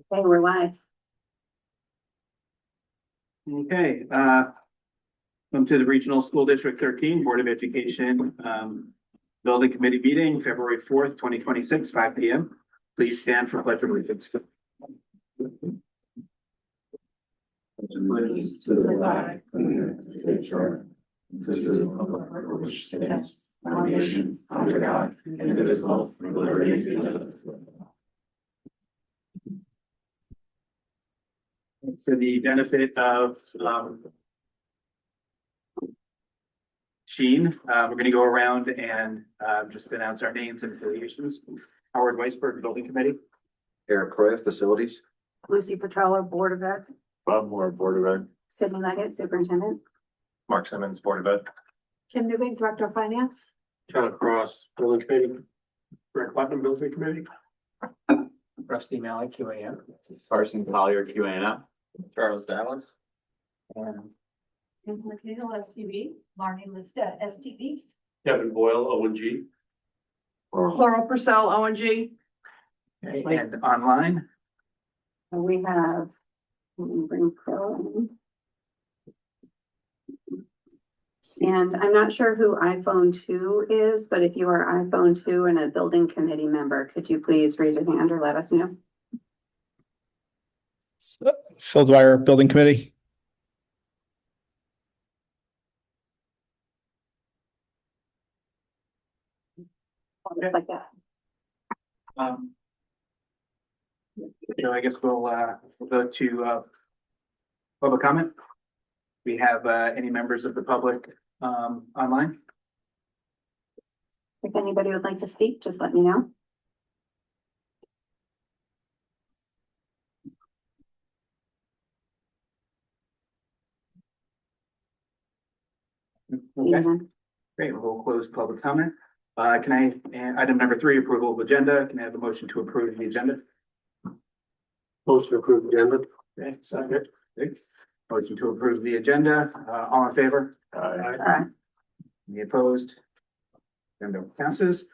Okay, we're live. Okay, welcome to the Regional School District 13 Board of Education Building Committee meeting, February 4th, 2026, 5 p.m. Please stand for pledge of allegiance. Allegiance to the flag of the United States of America, to the republic for which it stands, one nation, under God, indivisible, with liberty and justice. For the benefit of Sheen, we're going to go around and just announce our names and affiliations. Howard Weisberg, Building Committee. Eric Croy, Facilities. Lucy Petrello, Board of Ed. Bob Moore, Board of Ed. Sydney Leggett, Superintendent. Mark Simmons, Board of Ed. Kim Newman, Director of Finance. John Cross, Building Committee. Rick Putnam, Building Committee. Rusty Malley, QAM. Carson Collier, QAM. Charles Dallas. And McNeil, STV. Marnie Listet, STV. Kevin Boyle, ONG. Laurel Purcell, ONG. Okay, and online. We have, let me bring Pro in. And I'm not sure who iPhone 2 is, but if you are iPhone 2 and a building committee member, could you please raise your hand or let us know? Phil Dwyer, Building Committee. Like that. So I guess we'll go to public comment. We have any members of the public online? If anybody would like to speak, just let me know. Okay, great. We'll close public comment. Can I, and item number 3, approval of agenda. Can I have a motion to approve the agenda? Motion to approve agenda. Okay, second. Motion to approve the agenda. All in favor? Aye. Any opposed? Agenda passes.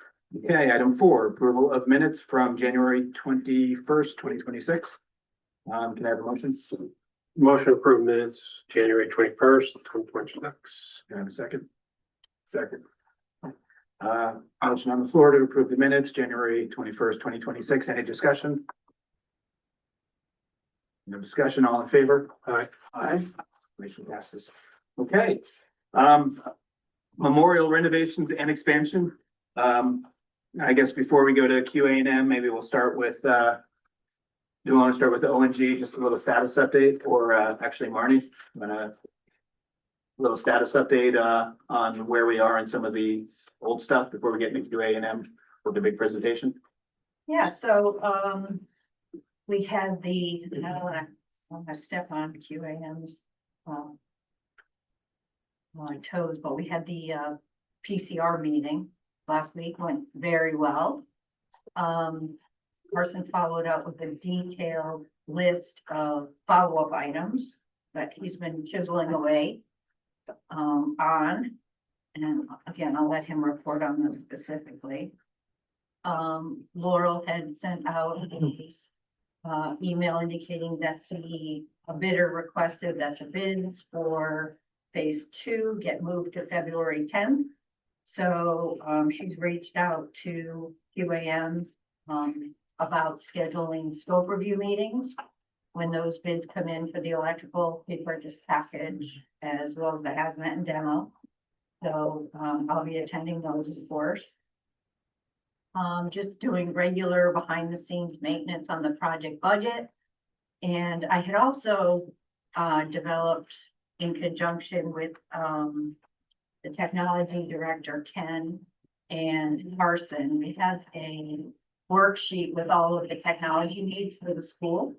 Okay, item 4, approval of minutes from January 21st, 2026. Can I have a motion? Motion to approve minutes, January 21st, 2026. Can I have a second? Second. Motion on the floor to approve the minutes, January 21st, 2026. Any discussion? No discussion, all in favor? Aye. Aye. Motion passes. Okay. Memorial renovations and expansion. I guess before we go to QA&M, maybe we'll start with, do you want to start with the ONG, just a little status update, or actually Marnie, a little status update on where we are in some of the old stuff before we get into QA&M for the big presentation? Yeah, so we had the, I don't wanna step on QAM's my toes, but we had the PCR meeting last week, went very well. Carson followed up with a detailed list of follow-up items that he's been chiseling away on. And again, I'll let him report on those specifically. Laurel had sent out a email indicating that a bidder requested that the bids for phase 2 get moved to February 10th. So she's reached out to QAM about scheduling scope review meetings when those bids come in for the electrical purchase package, as well as the hazmat and demo. So I'll be attending those, of course. Just doing regular behind the scenes maintenance on the project budget. And I had also developed in conjunction with the technology director, Ken, and Carson, we have a worksheet with all of the technology needs for the school.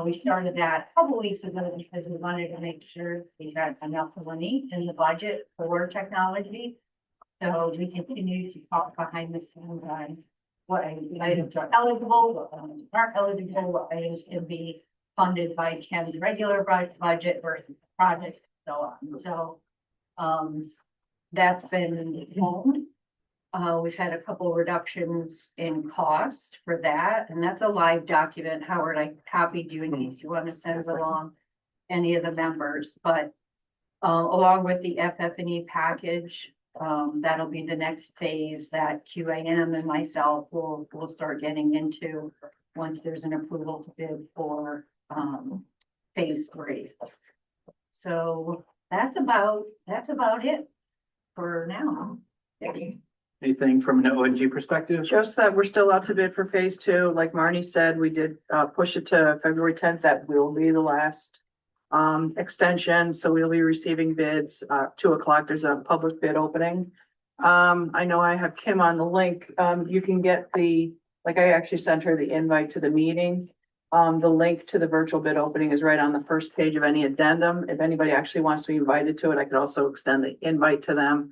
We started that a couple weeks ago because we wanted to make sure we got enough money in the budget for technology. So we continue to talk behind the scenes on what items are eligible, what items aren't eligible, what items can be funded by Ken's regular budget versus the project, so on. So that's been honed. We've had a couple reductions in cost for that, and that's a live document. Howard, I copied you in case you want to send along any of the members, but along with the FF&E package, that'll be the next phase that QAM and myself will start getting into once there's an approval to bid for phase 3. So that's about it for now. Anything from an ONG perspective? Just that we're still out to bid for phase 2. Like Marnie said, we did push it to February 10th. That will be the last extension. So we'll be receiving bids 2:00. There's a public bid opening. I know I have Kim on the link. You can get I actually sent her the invite to the meeting. The link to the virtual bid opening is right on the first page of any addendum. If anybody actually wants to be invited to it, I could also extend the invite to them.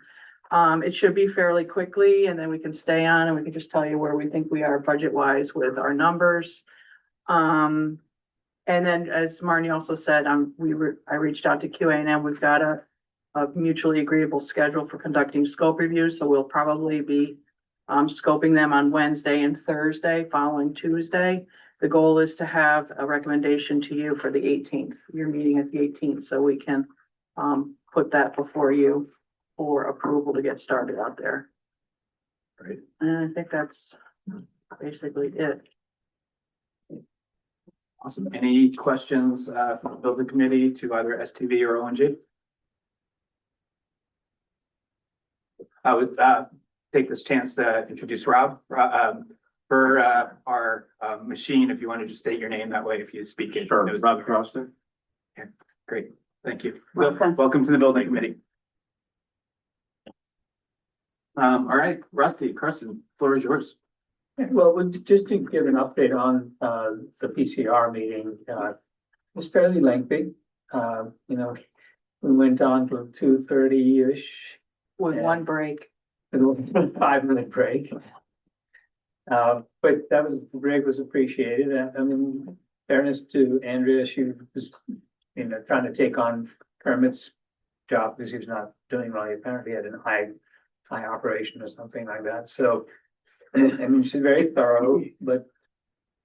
It should be fairly quickly, and then we can stay on and we can just tell you where we think we are budget wise with our numbers. And then as Marnie also said, I reached out to QA&M. We've got a mutually agreeable schedule for conducting scope reviews. So we'll probably be scoping them on Wednesday and Thursday following Tuesday. The goal is to have a recommendation to you for the 18th, your meeting at the 18th, so we can put that before you for approval to get started out there. Great. And I think that's basically it. Awesome. Any questions from the building committee to either STV or ONG? I would take this chance to introduce Rob. For our machine, if you want to just state your name that way, if you speak it. Sure, Rob Crosster. Great, thank you. Welcome. Welcome to the building committee. All right, Rusty, Carson, floor is yours. Well, just to give an update on the PCR meeting, it was fairly lengthy. We went on till 2:30-ish. With Yeah. one break. A 5-minute break. But break was appreciated. I mean, fairness to Andrea, she was, trying to take on Kermit's job because he was not doing well. He apparently had an eye operation or something like that. So, I mean, she's very thorough, but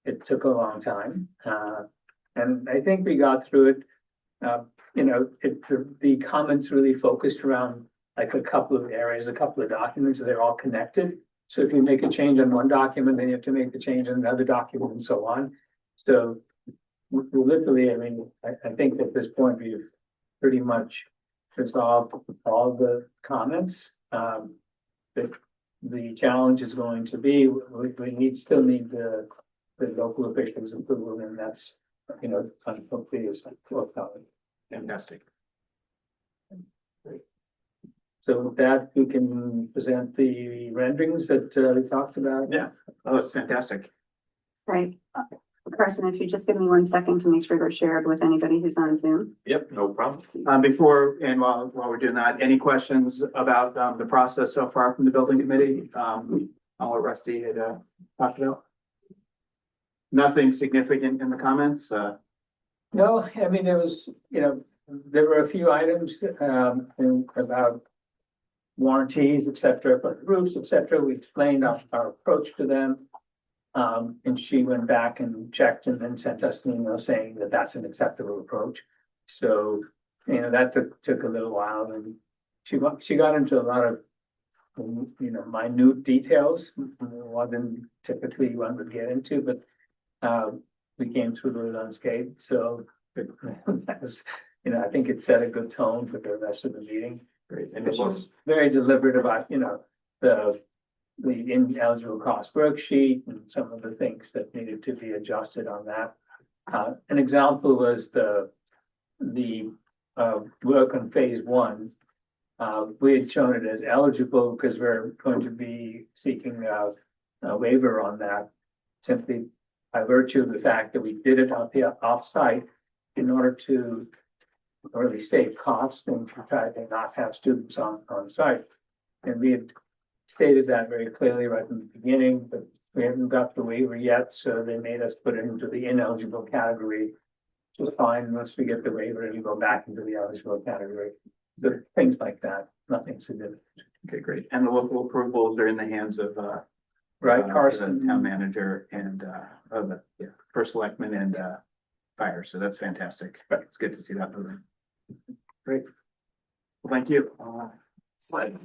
it took a long time. And I think we got through it. The comments really focused around like a couple of areas, a couple of documents, they're all connected. So if you make a change on one document, then you have to make the change on another document and so on. So we literally, I mean, I think at this point, we've pretty much resolved all the comments. The challenge is going to be, we still need the local officials approval, and that's, hopefully is forthcoming. Fantastic. So with that, we can present the renderings that we talked about. Yeah. Oh, it's fantastic. Right. Carson, if you just give me 1 second to make sure they're shared with anybody who's on Zoom. Yep, no problem. While we're doing that, any questions about the process so far from the building committee? On what Rusty had talked about? Nothing significant in the comments? No, I mean, there was, there were a few items about warranties, et cetera, for roofs, et cetera. We explained our approach to them. And she went back and checked and then sent us an email saying that that's an acceptable approach. So, that took a little while, and she got into a lot of, minute details, more than typically one would get into, but we came through those unscathed. So that was, I think it set a good tone for the rest of the meeting. Great. And she was very deliberate about, the ineligible cost worksheet and some of the things that needed to be adjusted on that. An example was the work on phase 1. We had shown it as eligible because we're going to be seeking a waiver on that, simply by virtue of the fact that we did it off-site in order to really save costs and try to not have students on site. And we had stated that very clearly right from the beginning, but we haven't got the waiver yet, so they made us put it into the ineligible category. Which is fine once we get the waiver and we go back into the eligible category. So things like that, nothing significant. Okay, great. And the local approvals are in the hands of, Right, the Carson? town manager and, first selectman and, fire. So that's fantastic. It's good to see that moving. Great. Well, thank you. Slide.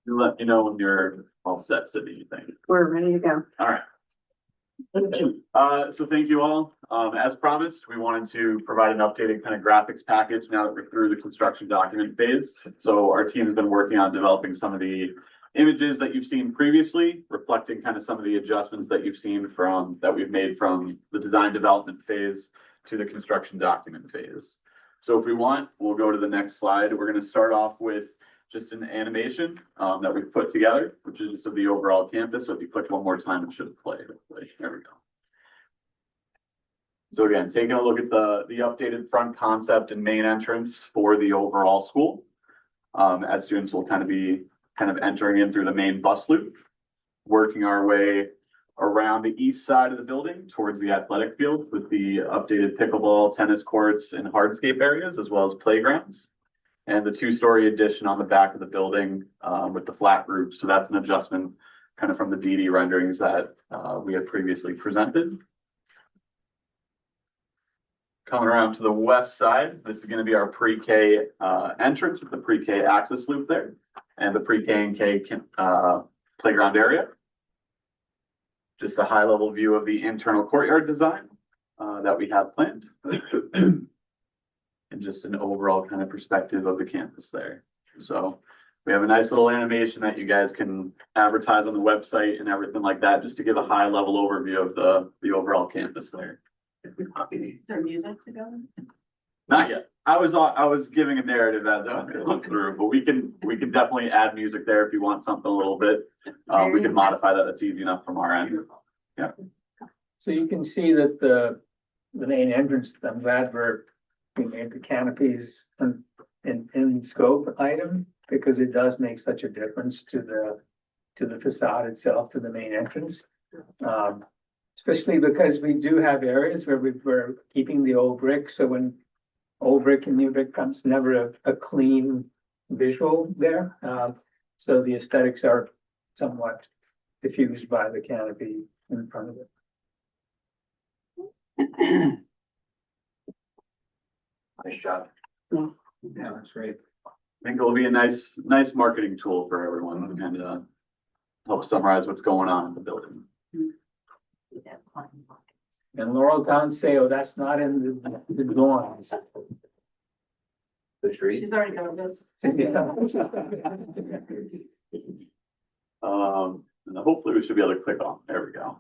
You let me know when you're all set, Sydney, you think? We're ready to go. All right. So thank you all. As promised, we wanted to provide an updated kind of graphics package now that we're through the construction document phase. So our team has been working on developing some of the images that you've seen previously, reflecting kind of some of the adjustments that you've seen that we've made from the design development phase to the construction document phase. So if we want, we'll go to the next slide. We're going to start off with just an animation that we've put together, which is just of the overall campus. So if you click one more time, it should play. There we go. So again, taking a look at the updated front concept and main entrance for the overall school. As students will kind of entering in through the main bus loop, working our way around the east side of the building towards the athletic field with the updated pickleball, tennis courts, and hardscape areas, as well as playgrounds. And the two-story addition on the back of the building with the flat roof. So that's an adjustment kind of from the DD renderings that we had previously presented. Coming around to the west side, this is going to be our pre-K entrance with the pre-K access loop there and the pre-K and K playground area. Just a high-level view of the internal courtyard design that we have planned. And just an overall kind of perspective of the campus there. So we have a nice little animation that you guys can advertise on the website and everything like that, just to give a high-level overview of the overall campus there. Is there music to go? Not yet. I was giving a narrative as I went through, but we can definitely add music there if you want something a little bit. We can modify that. That's easy enough from our end. Yeah. So you can see that the main entrance, I'm glad we made the canopies in scope item, because it does make such a difference to the facade itself, to the main entrance. Especially because we do have areas where we're keeping the old brick, so when old brick and new brick comes, never a clean visual there. So the aesthetics are somewhat diffused by the canopy in front of it. Nice job. Yeah, that's great. I think it'll be a nice marketing tool for everyone to kind of help summarize what's going on in the building. And Laurel Town say, oh, that's not in the drawings. The trees. She's already got this. And hopefully we should be able to click on. There we go.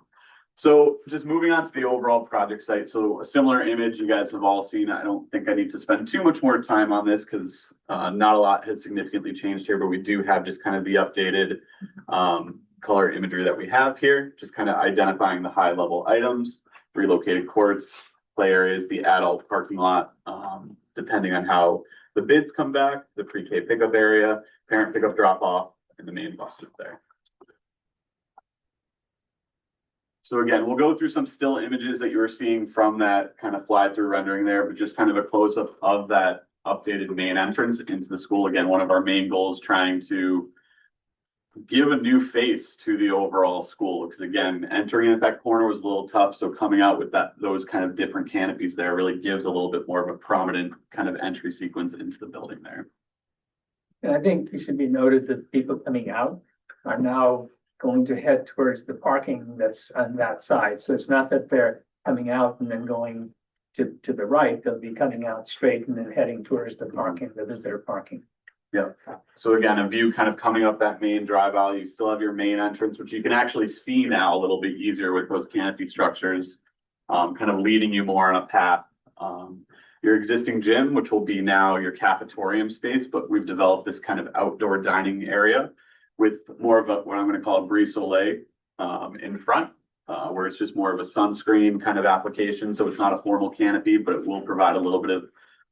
So just moving on to the overall project site. So a similar image you guys have all seen. I don't think I need to spend too much more time on this because not a lot has significantly changed here, but we do have just kind of the updated color imagery that we have here, just kind of identifying the high level items, relocated courts, play areas, the adult parking lot, depending on how the bids come back, the pre-K pickup area, parent pickup drop off, and the main bus stop there. So again, we'll go through some still images that you were seeing from that kind of fly through rendering there, but just kind of a close up of that updated main entrance into the school. Again, one of our main goals trying to give a new face to the overall school, because again, entering at that corner was a little tough. So coming out with those kind of different canopies there really gives a little bit more of a prominent kind of entry sequence into the building there. And I think it should be noted that people coming out are now going to head towards the parking that's on that side. So it's not that they're coming out and then going to the right. They'll be coming out straight and then heading towards the parking, the visitor parking. Yeah. So again, a view kind of coming up that main drive aisle. You still have your main entrance, which you can actually see now a little bit easier with those canopy structures, kind of leading you more on a path. Your existing gym, which will be now your cafetorium space, but we've developed this kind of outdoor dining area with more of what I'm going to call a brise soleil in front, where it's just more of a sunscreen kind of application. So it's not a formal canopy, but it will provide a little bit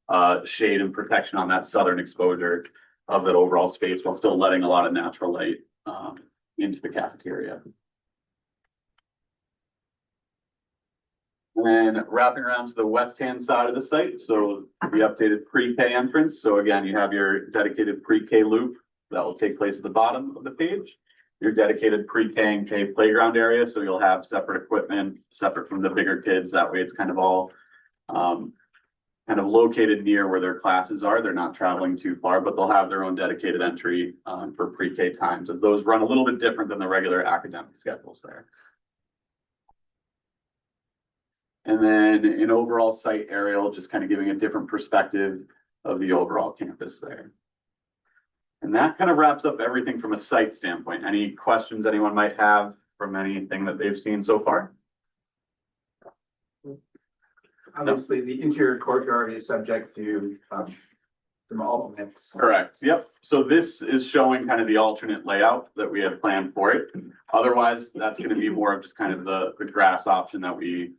of shade and protection on that southern exposure of that overall space while still letting a lot of natural light into the cafeteria. And then wrapping around to the west-hand side of the site, so the updated pre-K entrance. So again, you have your dedicated pre-K loop that will take place at the bottom of the page. Your dedicated pre-K and K playground area, so you'll have separate equipment, separate from the bigger kids. That way it's kind of all kind of located near where their classes are. They're not traveling too far, but they'll have their own dedicated entry for pre-K times, as those run a little bit different than the regular academic schedules there. And then an overall site aerial, just kind of giving a different perspective of the overall campus there. And that kind of wraps up everything from a site standpoint. Any questions anyone might have from anything that they've seen so far? Obviously, the interior courtyard is subject to some alternates. Correct. Yep. So this is showing kind of the alternate layout that we have planned for it. Otherwise, that's going to be more of just kind of the grass option that we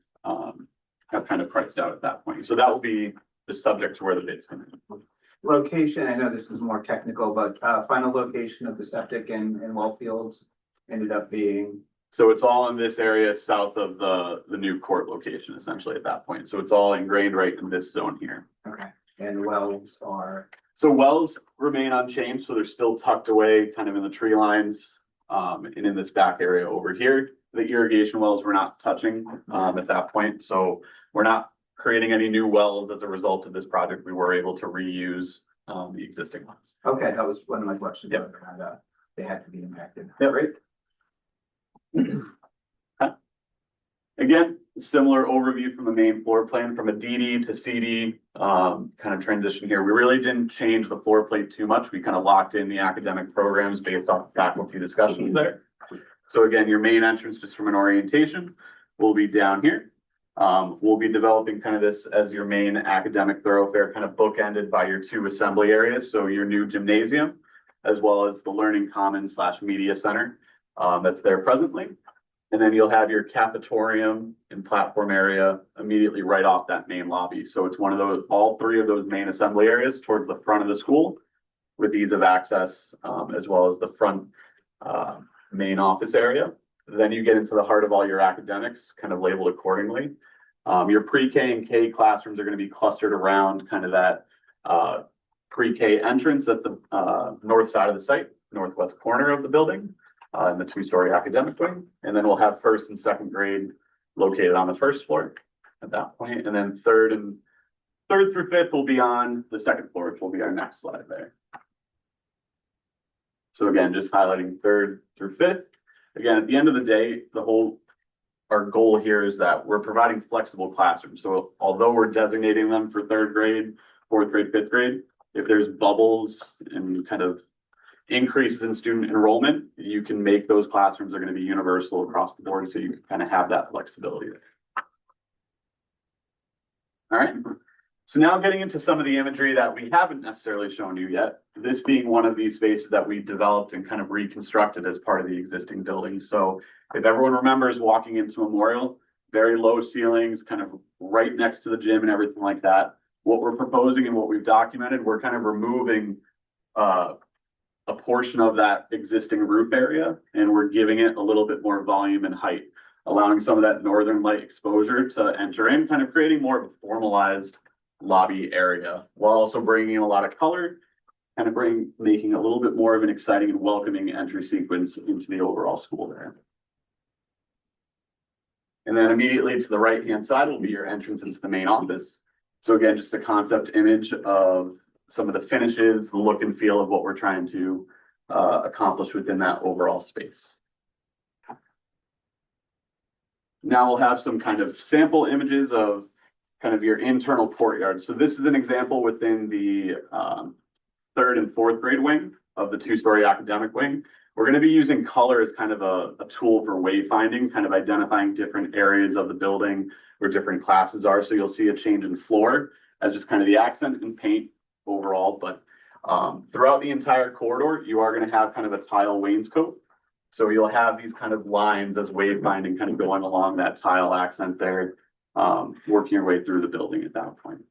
have kind of priced out at that point. So that will be the subject to where the bids come in. Location, I know this is more technical, but final location of the septic and well fields ended up being. So it's all in this area south of the new court location, essentially at that point. So it's all ingrained right in this zone here. Okay. And wells are. So wells remain unchanged, so they're still tucked away kind of in the tree lines and in this back area over here. The irrigation wells we're not touching at that point. So we're not creating any new wells as a result of this project. We were able to reuse the existing ones. Okay, that was one of my questions. Yep. Whether or not they had to be impacted. Yep. Great. Again, similar overview from the main floor plan from a DD to CD kind of transition here. We really didn't change the floor plate too much. We kind of locked in the academic programs based off faculty discussions there. So again, your main entrance, just from an orientation, will be down here. We'll be developing kind of this as your main academic thoroughfare, kind of bookended by your two assembly areas. So your new gymnasium, as well as the Learning Commons / Media Center that's there presently. And then you'll have your cafetorium and platform area immediately right off that main lobby. So it's one of those, all three of those main assembly areas towards the front of the school with ease of access, as well as the front main office area. Then you get into the heart of all your academics, kind of labeled accordingly. Your pre-K and K classrooms are going to be clustered around kind of that pre-K entrance at the north side of the site, northwest corner of the building. In the two-story academic wing, and then we'll have first and second grade located on the first floor at that point, and then third through fifth will be on the second floor, which will be our next slide there. So again, just highlighting third through fifth. Again, at the end of the day, our goal here is that we're providing flexible classrooms. So although we're designating them for third grade, fourth grade, fifth grade, if there's bubbles and kind of increases in student enrollment, you can make those classrooms are going to be universal across the board. So you can kind of have that flexibility there. All right. So now getting into some of the imagery that we haven't necessarily shown you yet, this being one of these spaces that we developed and kind of reconstructed as part of the existing building. So if everyone remembers walking into Memorial, very low ceilings, kind of right next to the gym and everything like that. What we're proposing and what we've documented, we're kind of removing a portion of that existing roof area, and we're giving it a little bit more volume and height, allowing some of that northern light exposure to enter in, kind of creating more of a formalized lobby area, while also bringing in a lot of color, kind of making a little bit more of an exciting and welcoming entry sequence into the overall school there. And then immediately to the right-hand side will be your entrance into the main office. So again, just a concept image of some of the finishes, the look and feel of what we're trying to accomplish within that overall space. Now we'll have some kind of sample images of kind of your internal courtyard. So this is an example within the third and fourth grade wing of the two-story academic wing. We're going to be using color as kind of a tool for wayfinding, kind of identifying different areas of the building where different classes are. So you'll see a change in floor as just kind of the accent and paint overall, but throughout the entire corridor, you are going to have kind of a tile wainscot. So you'll have these kind of lines as wayfinding kind of going along that tile accent there, working your way through the building at that point.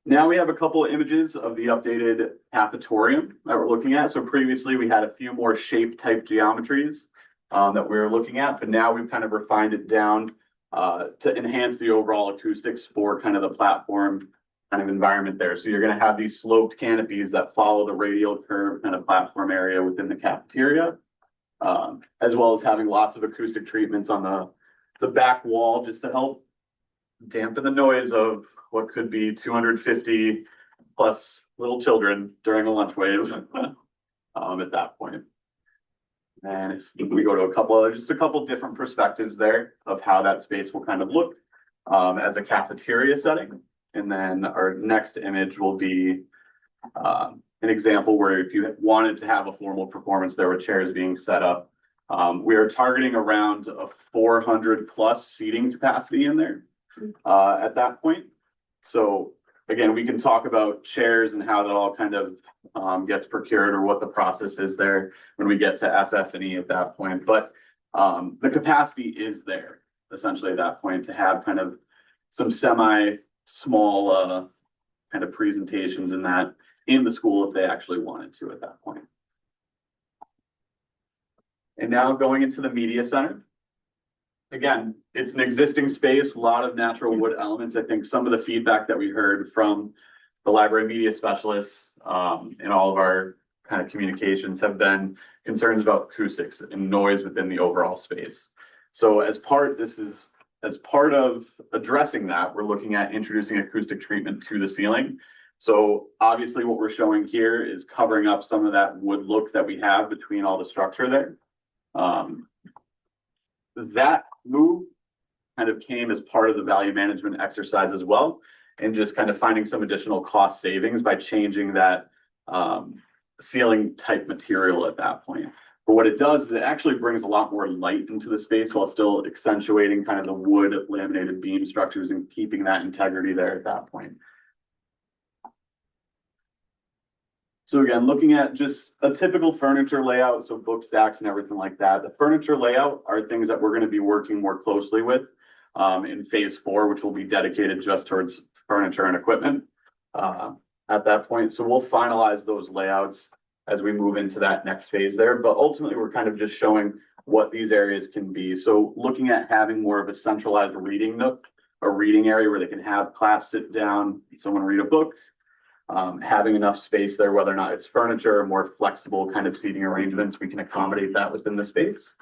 Now we have a couple of images of the updated cafetorium that we're looking at. So previously we had a few more shape type geometries that we were looking at, but now we've kind of refined it down to enhance the overall acoustics for kind of the platform kind of environment there. So you're gonna have these sloped canopies that follow the radial curve kind of platform area within the cafeteria. As well as having lots of acoustic treatments on the back wall just to help dampen the noise of what could be 250 plus little children during a lunch wave at that point. And if we go to just a couple different perspectives there of how that space will kind of look as a cafeteria setting. And then our next image will be an example where if you wanted to have a formal performance, there were chairs being set up. We are targeting around a 400 plus seating capacity in there at that point. So again, we can talk about chairs and how that all kind of gets procured or what the process is there when we get to FF&E at that point. But the capacity is there essentially at that point to have kind of some small kind of presentations in the school if they actually wanted to at that point. And now going into the media center. Again, it's an existing space, a lot of natural wood elements. I think some of the feedback that we heard from the library media specialists in all of our kind of communications have been concerns about acoustics and noise within the overall space. So as part of addressing that, we're looking at introducing acoustic treatment to the ceiling. So obviously what we're showing here is covering up some of that wood look that we have between all the structure there. That move kind of came as part of the value management exercise as well, and just kind of finding some additional cost savings by changing that ceiling type material at that point. But what it does is it actually brings a lot more light into the space while still accentuating kind of the wood laminated beam structures and keeping that integrity there at that point. So again, looking at just a typical furniture layout, so book stacks and everything like that. The furniture layout are things that we're going to be working more closely with in phase 4, which will be dedicated just towards furniture and equipment at that point. So we'll finalize those layouts as we move into that next phase there. But ultimately, we're kind of just showing what these areas can be. So looking at having more of a centralized reading nook, a reading area where they can have class sit down, someone read a book. Having enough space there, whether or not it's furniture or more flexible kind of seating arrangements, we can accommodate that within the space.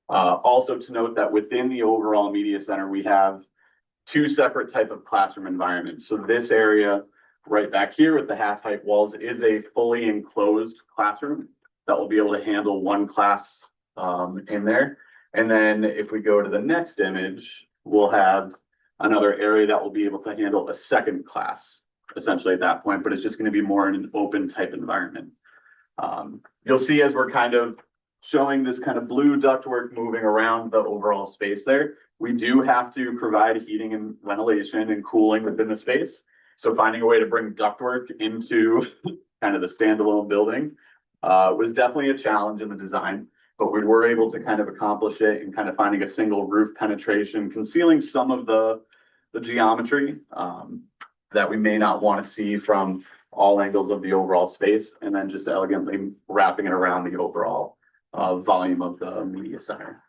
Also to note that within the overall media center, we have 2 separate type of classroom environments. So this area right back here with the half height walls is a fully enclosed classroom that will be able to handle 1 class in there. And then if we go to the next image, we'll have another area that will be able to handle a 2nd class essentially at that point, but it's just going to be more in an open type environment. You'll see as we're kind of showing this kind of blue ductwork moving around the overall space there, we do have to provide heating and ventilation and cooling within the space. So finding a way to bring ductwork into kind of the standalone building was definitely a challenge in the design, but we were able to kind of accomplish it and kind of finding a single roof penetration, concealing some of the geometry that we may not want to see from all angles of the overall space, and then just elegantly wrapping it around the overall volume of the media center.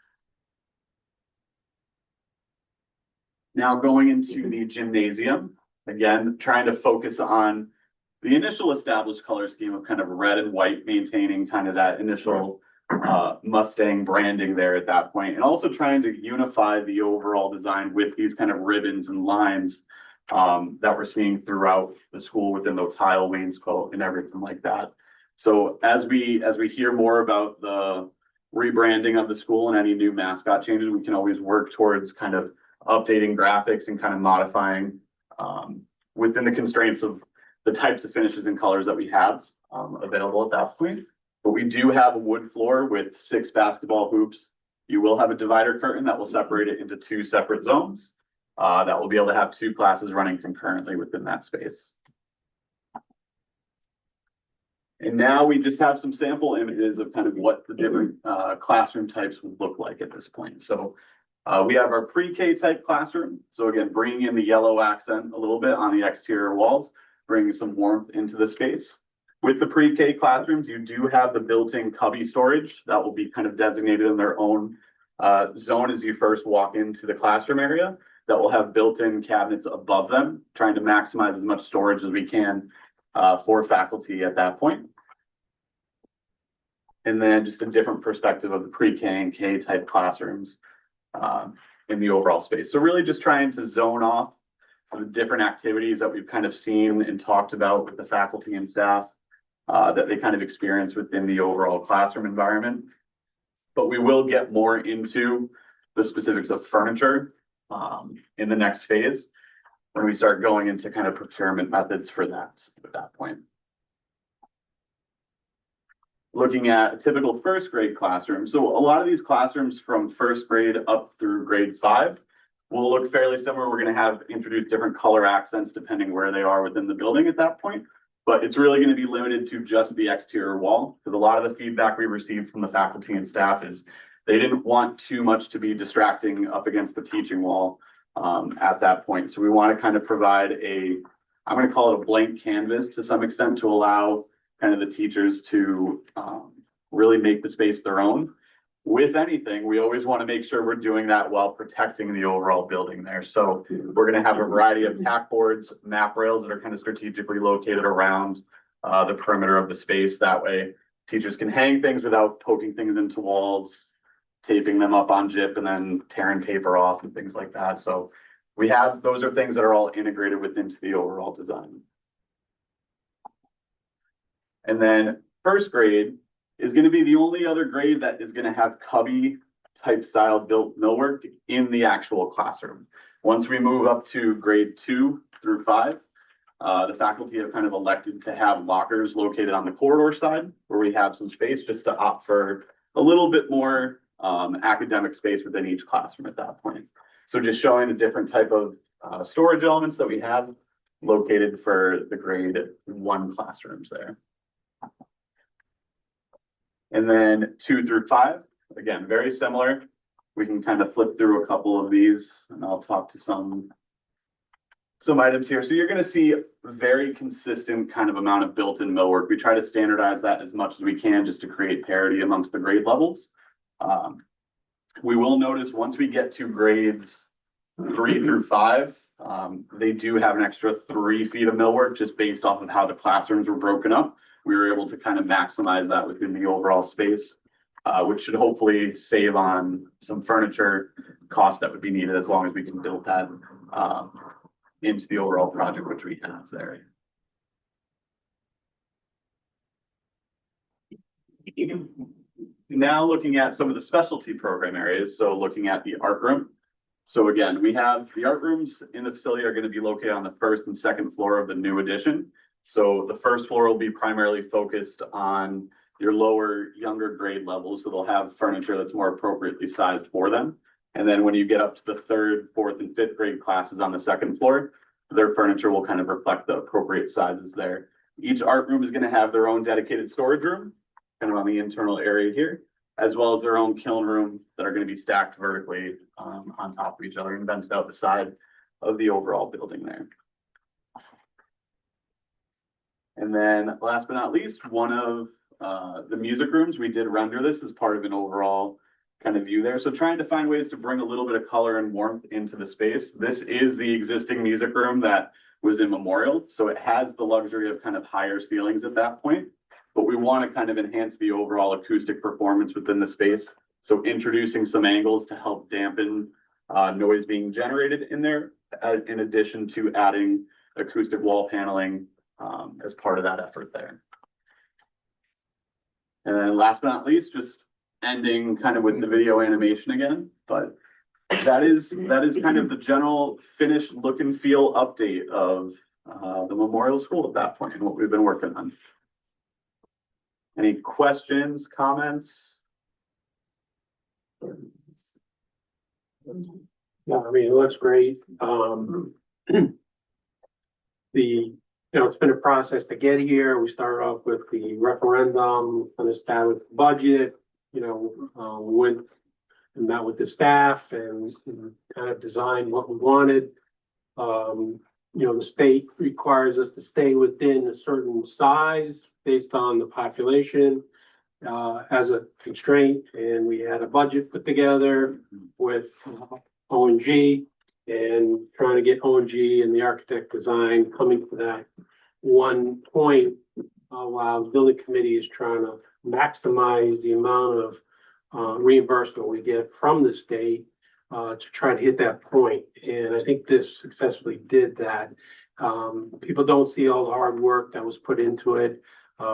Now going into the gymnasium, again, trying to focus on the initial established color scheme of kind of red and white, maintaining kind of that initial Mustang branding there at that point, and also trying to unify the overall design with these kind of ribbons and lines that we're seeing throughout the school within the tile wainscot and everything like that. So as we hear more about the rebranding of the school and any new mascot changes, we can always work towards kind of updating graphics and kind of modifying within the constraints of the types of finishes and colors that we have available at that point. But we do have a wood floor with 6 basketball hoops. You will have a divider curtain that will separate it into 2 separate zones. That will be able to have 2 classes running concurrently within that space. And now we just have some sample images of kind of what the different classroom types would look like at this point. So we have our pre-K type classroom. So again, bringing in the yellow accent a little bit on the exterior walls, bringing some warmth into the space. With the pre-K classrooms, you do have the built-in cubby storage that will be kind of designated in their own zone as you first walk into the classroom area, that will have built-in cabinets above them, trying to maximize as much storage as we can for faculty at that point. And then just a different perspective of the pre-K and K type classrooms in the overall space. So really just trying to zone off the different activities that we've kind of seen and talked about with the faculty and staff that they kind of experience within the overall classroom environment. But we will get more into the specifics of furniture in the next phase when we start going into kind of procurement methods for that at that point. Looking at a typical first grade classroom. So a lot of these classrooms from first grade up through grade 5 will look fairly similar. We're going to have introduced different color accents depending where they are within the building at that point. But it's really going to be limited to just the exterior wall, because a lot of the feedback we received from the faculty and staff is they didn't want too much to be distracting up against the teaching wall at that point. So we want to kind of provide I'm going to call it a blank canvas to some extent, to allow kind of the teachers to really make the space their own. With anything, we always want to make sure we're doing that while protecting the overall building there. So we're going to have a variety of tack boards, map rails that are kind of strategically located around the perimeter of the space. That way teachers can hang things without poking things into walls, taping them up on JIP and then tearing paper off and things like that. So those are things that are all integrated within the overall design. And then first grade is going to be the only other grade that is going to have cubby type style built millwork in the actual classroom. Once we move up to grade 2 through 5, the faculty have kind of elected to have lockers located on the corridor side where we have some space, just to opt for a little bit more academic space within each classroom at that point. So just showing the different type of storage elements that we have located for the grade 1 classrooms there. And then 2 through 5, again, very similar. We can kind of flip through a couple of these and I'll talk to some items here. So you're going to see very consistent kind of amount of built-in millwork. We try to standardize that as much as we can just to create parity amongst the grade levels. We will notice once we get to grades 3 through 5, they do have an extra 3 feet of millwork just based off of how the classrooms were broken up. We were able to kind of maximize that within the overall space, which should hopefully save on some furniture costs that would be needed, as long as we can build that into the overall project, which we have there. Now looking at some of the specialty program areas, so looking at the art room. So again, we have the art rooms in the facility are going to be located on the 1st and 2nd floor of the new addition. So the 1st floor will be primarily focused on your lower, younger grade levels. So they'll have furniture that's more appropriately sized for them. And then when you get up to the 3rd, 4th, and 5th grade classes on the 2nd floor, their furniture will kind of reflect the appropriate sizes there. Each art room is going to have their own dedicated storage room, kind of on the internal area here, as well as their own kiln room that are going to be stacked vertically on top of each other and vented out the side of the overall building there. And then last but not least, one of the music rooms, we did render this as part of an overall kind of view there. So trying to find ways to bring a little bit of color and warmth into the space. This is the existing music room that was in Memorial. So it has the luxury of kind of higher ceilings at that point, but we want to kind of enhance the overall acoustic performance within the space. So introducing some angles to help dampen noise being generated in there, in addition to adding acoustic wall paneling as part of that effort there. And then last but not least, just ending kind of with the video animation again, but that is kind of the general finished look and feel update of the Memorial School at that point and what we've been working on. Any questions, comments? Yeah, I mean, it looks great. It's been a process to get here. We started off with the referendum, established the budget, went and met with the staff and kind of designed what we wanted. The state requires us to stay within a certain size based on the population as a constraint, and we had a budget put together with ONG and trying to get ONG and the architect design coming to that one point while the building committee is trying to maximize the amount of reimbursement we get from the state to try to hit that point. And I think this successfully did that. People don't see all the hard work that was put into it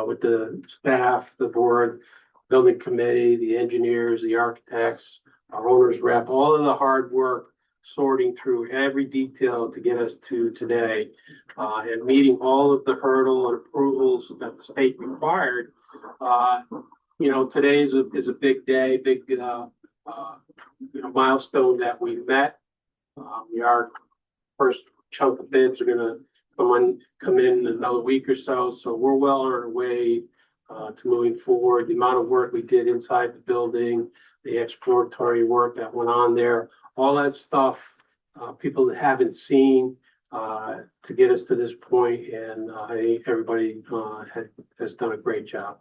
with the staff, the board, building committee, the engineers, the architects, our owners rep, all of the hard work sorting through every detail to get us to today and meeting all of the hurdle and approvals that the state required. You know, today is a big day, big milestone that we met. Our first chunk of bids are gonna come in another week or so. So we're well on our way to moving forward. The amount of work we did inside the building, the exploratory work that went on there, all that stuff people haven't seen to get us to this point, and I think everybody has done a great job.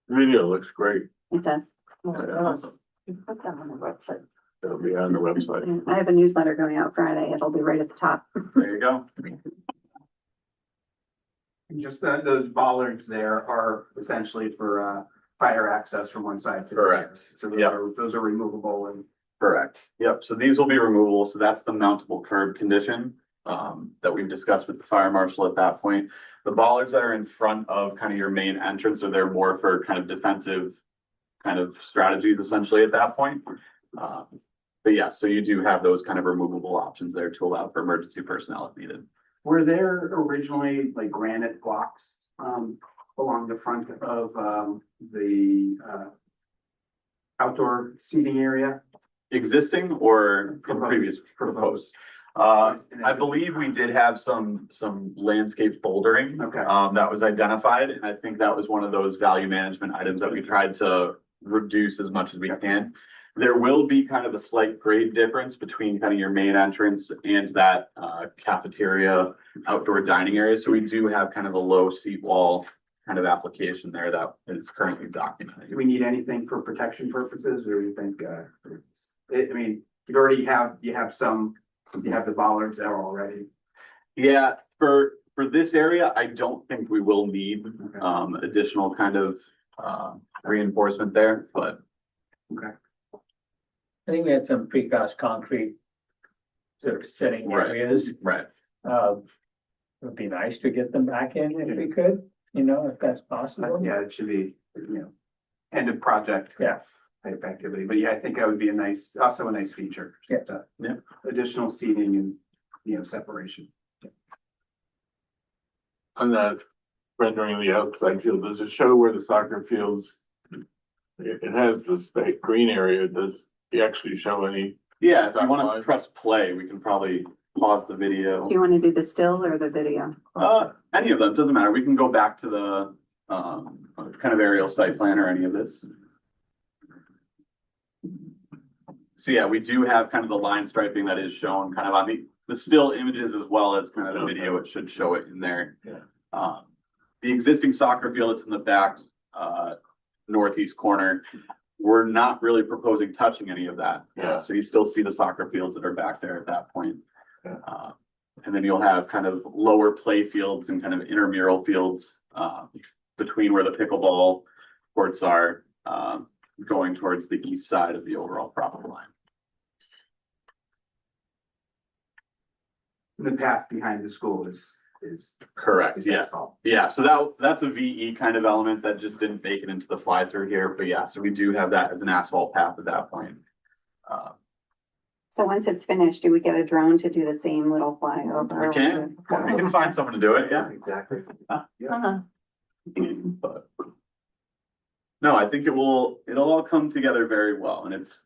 Video looks great. It does. Awesome. Put that on the website. It'll be on the website. I have a newsletter going out Friday. It'll be right at the top. There you go. And just those bollards there are essentially for fire access from one side to the other. Correct. So Yep. those are removable and Correct. Yep. So these will be removable. So that's the mountable curb condition that we've discussed with the fire marshal at that point. The bollards that are in front of kind of your main entrance are there more for kind of defensive kind of strategies essentially at that point. But yeah, so you do have those kind of removable options there to allow for emergency personnel if needed. were there originally like granite blocks along the front of the outdoor seating area? Existing or Proposed. previous proposed? I believe we did have some landscape bouldering. Okay. That was identified, and I think that was one of those value management items that we tried to reduce as much as we can. There will be kind of a slight grade difference between kind of your main entrance and that cafeteria outdoor dining area. So we do have kind of a low seat wall kind of application there that is currently documented. Do we need anything for protection purposes, or do you think, I mean, you already have, you have the bollards there already? Yeah, for this area, I don't think we will need Okay. additional kind of reinforcement there, but Okay. I think we had some precast concrete sort of sitting Right. areas. right. Would be nice to get them back in if we could, if that's possible. Yeah, it should be, end of project. Yeah. Type activity, but yeah, I think that would be also a nice feature. Just, Yeah. Additional seating and, separation. On that rendering of the outside field, does it show where the soccer fields? It has this big green area. Does it actually show any? Yeah, if you want to press play, we can probably pause the video. Do you want to do the still or the video? Any of them, doesn't matter. We can go back to the kind of aerial site plan or any of this. So yeah, we do have kind of the line striping that is shown kind of on the still images as well as kind of the video. It should show it in there. Yeah. The existing soccer field that's in the back northeast corner, we're not really proposing touching any of that. Yeah. So you still see the soccer fields that are back there at that point. Yeah. And then you'll have kind of lower play fields and kind of intramural fields between where the pickleball courts are, going towards the east side of the overall property line. The path behind the school is Correct, yeah. asphalt. Yeah, so that's a VE kind of element that just didn't make it into the fly through here, but yeah, so we do have that as an asphalt path at that point. So once it's finished, do we get a drone to do the same little flyover? We can find someone to do it, yeah. Exactly. Uh-huh. But no, I think it'll all come together very well, and it's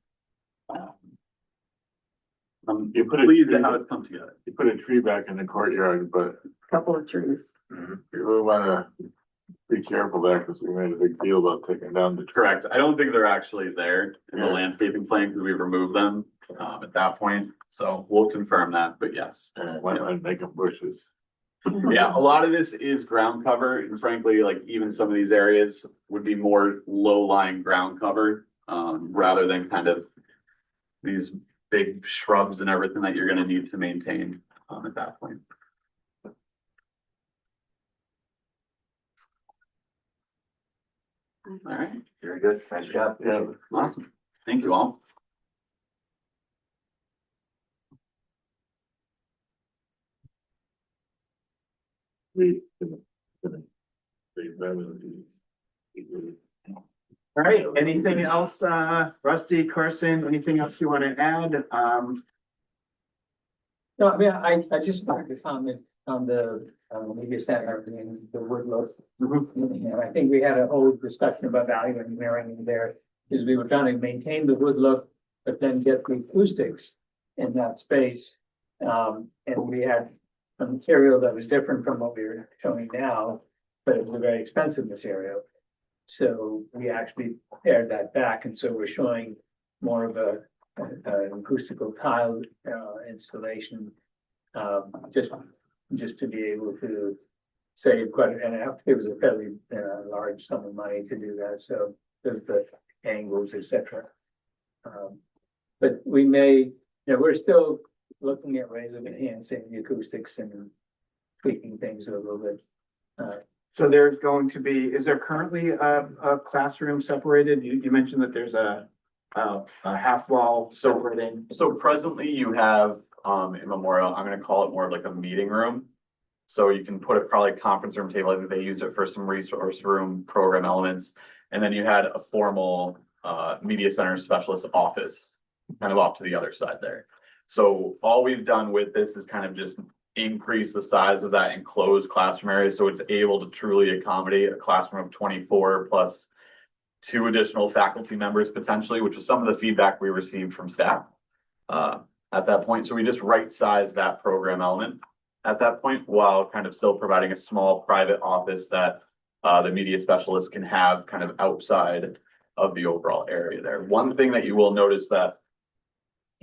I'm You put a pleased tree at how back- it's come together. You put a tree back in the courtyard, but Couple of trees. you really wanna be careful there because we made a big deal about taking down the tree. Correct. I don't think they're actually there in the Yeah. landscaping plan because we removed them. at that point. So we'll confirm that, but yes. Why not make them bushes? Yeah, a lot of this is ground cover, and frankly, like even some of these areas would be more low-lying ground cover, rather than kind of these big shrubs and everything that you're gonna need to maintain, at that point. All right, Very good. Nice job. Yeah. awesome. Thank you all. All right, anything else, Rusty, Carson, anything else you want to add? No, I mean, I just wanted to comment on the, media center and the wood look. And I think we had a whole discussion about value engineering in there, is we were trying to maintain the wood look, but then get the acoustics in that space. And we had a material that was different from what we were showing now, but it was a very expensive material. So we actually pared that back, and so we're showing more of an acoustical tile installation. Just to be able to save quite, and it was a fairly large sum of money to do that, so there's the angles, etc. But we may, we're still looking at ways of enhancing the acoustics and tweaking things a little bit. So there's going to be, is there currently a classroom separated? You mentioned that there's a half wall separating. So presently you have, in Memorial, I'm gonna call it more of like a meeting room. So you can put a probably conference room table. I think they used it for some resource room program elements. And then you had a formal, media center specialist office kind of off to the other side there. So all we've done with this is kind of just increase the size of that enclosed classroom area. So it's able to truly accommodate a classroom of 24 plus 2 additional faculty members potentially, which was some of the feedback we received from staff at that point. So we just right-sized that program element at that point, while kind of still providing a small private office that the media specialist can have kind of outside of the overall area there. One thing that you will notice that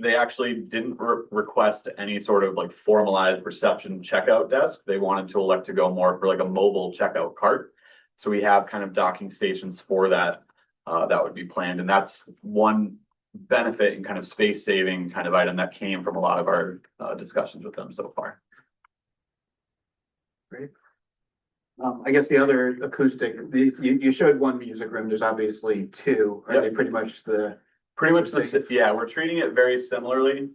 they actually didn't request any sort of like formalized reception checkout desk. They wanted to elect to go more for like a mobile checkout cart. So we have kind of docking stations for that. That would be planned, and that's one benefit and kind of space saving kind of item that came from a lot of our discussions with them so far. Great. I guess the other acoustic, you showed one music room, there's obviously 2. Are they pretty much the? Pretty much yeah, we're treating it very similarly.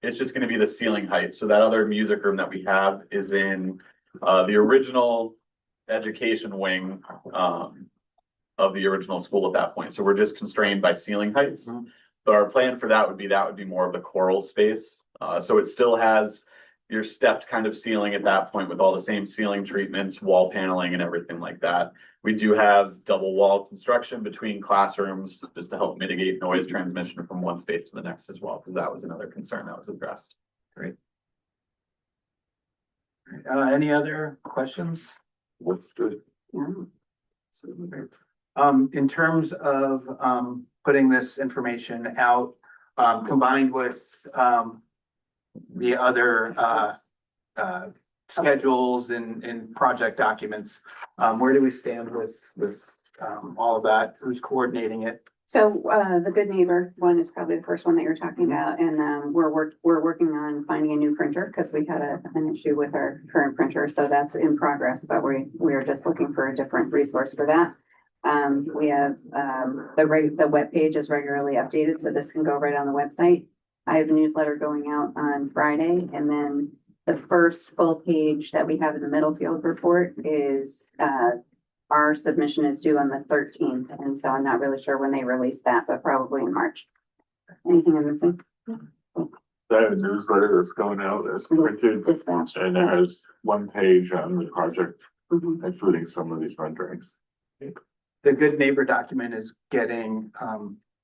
It's just gonna be the ceiling height. So that other music room that we have is in the original education wing of the original school at that point. So we're just constrained by ceiling heights. But our plan for that would be more of the choral space. So it still has your stepped kind of ceiling at that point with all the same ceiling treatments, wall paneling and everything like that. We do have double wall construction between classrooms just to help mitigate noise transmission from one space to the next as well, because that was another concern that was addressed. Great. Any other questions? Looks good. In terms of putting this information out, combined with the other schedules and project documents, where do we stand with all of that? Who's coordinating it? So, the Good Neighbor one is probably the first one that you're talking about, and, we're working on finding a new printer, because we had an issue with our current printer, so that's in progress, but we are just looking for a different resource for that. We have, the webpage is regularly updated, so this can go right on the website. I have a newsletter going out on Friday, and then the first full page that we have in the Middlefield report is, our submission is due on the 13th, and so I'm not really sure when they release that, but probably in March. Anything I'm missing? That newsletter that's going out is printed Dispatch. and it has 1 page on the project, Mhm. including some of these renderings. The Good Neighbor document is getting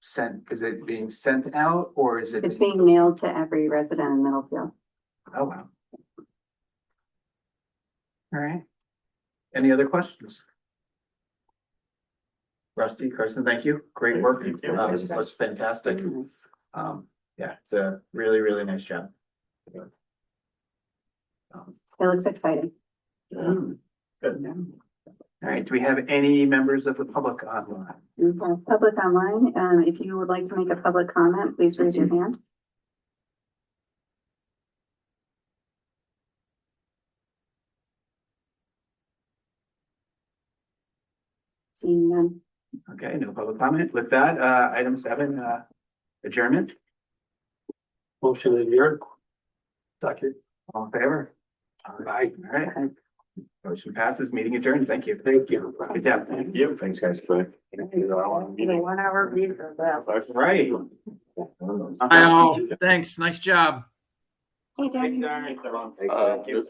sent, is it being sent out or is it? It's being mailed to every resident in Middlefield. Oh, wow. All right. Any other questions? Rusty, Carson, thank you. Great work. Thank you. This was fantastic. Yeah, it's a really, really nice job. It looks exciting. Good. All right, do we have any members of the public online? We have public online. If you would like to make a public comment, please raise your hand. Seeing none. Okay, no public comment. With that, item 7, adjournment. Motion adjourned. Second. All in favor? Bye. All right. Motion passes, meeting adjourned. Thank you. Thank you. Good job. Thank you. Thanks, guys. Bye. Either 1 hour meeting or less. Right. Hi all, thanks, nice job. Hey, Dan. Thank you.